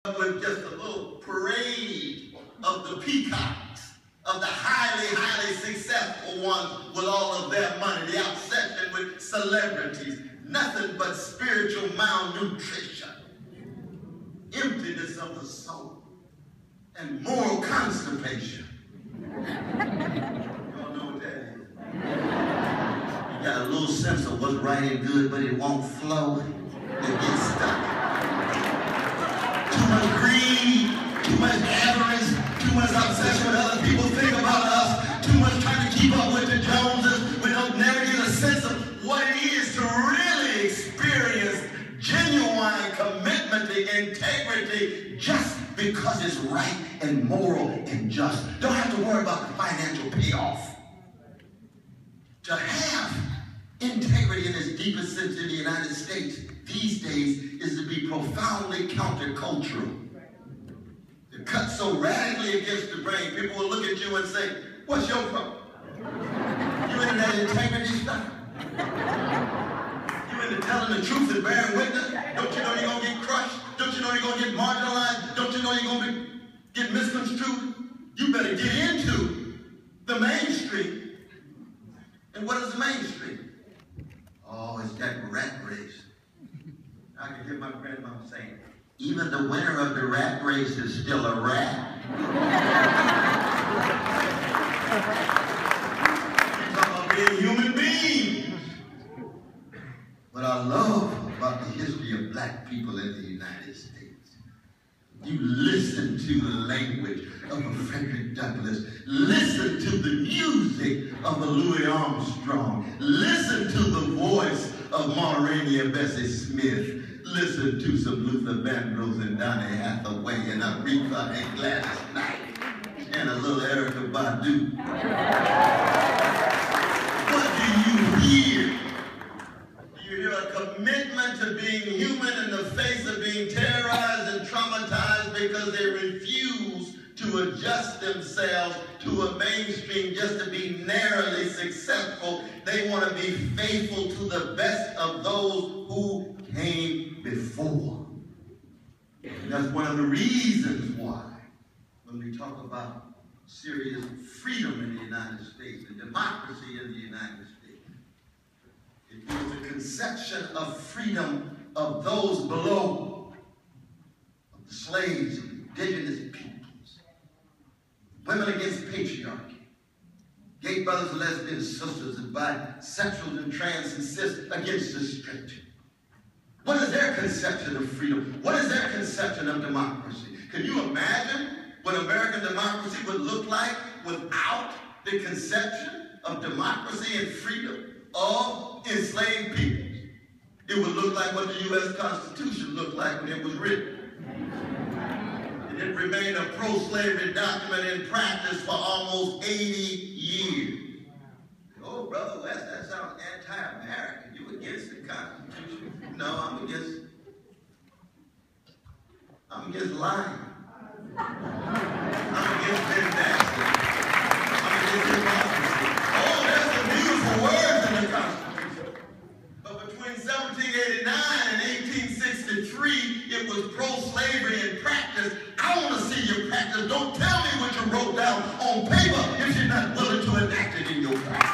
with just a little parade of the peacocks, of the highly successful ones with all of their money, the obsession with celebrities, nothing but spiritual malnutrition, emptiness of the soul, and moral constipation. Y'all know what that is? You got a little sense of what's right and good, but it won't flow. It gets stuck. Too much greed, too much avarice, too much obsession with other people think about us, too much trying to keep up with the Joneses. We don't never get a sense of what it is to really experience genuine commitment to integrity just because it's right and moral and just. Don't have to worry about the financial payoff. To have integrity in its deepest sense in the United States these days is to be profoundly countercultural. To cut so radically against the grain, people will look at you and say, what's your problem? You into that integrity stuff? You into telling the truth and bearing witness? Don't you know you're going to get crushed? Don't you know you're going to get marginalized? Don't you know you're going to get misconstrued? You better get into the mainstream. And what is the mainstream? Oh, it's that rat race. I can hear my grandma saying, even the winner of the rat race is still a rat. You're talking about being human beings. What I love about the history of black people in the United States, you listen to the language of a Frederick Douglass. Listen to the music of a Louis Armstrong. Listen to the voice of Maureen Bessie Smith. Listen to some Luther Vandross and Donny Hathaway and Aretha and Gladys Knight and a little Erykah Badu. What do you hear? Do you hear a commitment to being human in the face of being terrorized and traumatized because they refuse to adjust themselves to a mainstream just to be narrowly successful? They want to be faithful to the best of those who came before. And that's one of the reasons why, when we talk about serious freedom in the United States and democracy in the United States, it was the conception of freedom of those below, of the slaves, of indigenous peoples, women against patriarchy, gay brothers and lesbians, sisters, and bisexuals and trans and cis against restriction. What is their conception of freedom? What is their conception of democracy? Can you imagine what American democracy would look like without the conception of democracy and freedom of enslaved peoples? It would look like what the U.S. Constitution looked like when it was written. And it remained a pro-slavery document in practice for almost 80 years. Oh, Brother West, that sounds anti-American. You against the Constitution? No, I'm against lying. I'm against vendetta. I'm against hypocrisy. Oh, there's some beautiful words in the Constitution. But between 1789 and 1863, it was pro-slavery in practice. I want to see your practice. Don't tell me what you wrote down on paper if you're not willing to enact it in your practice.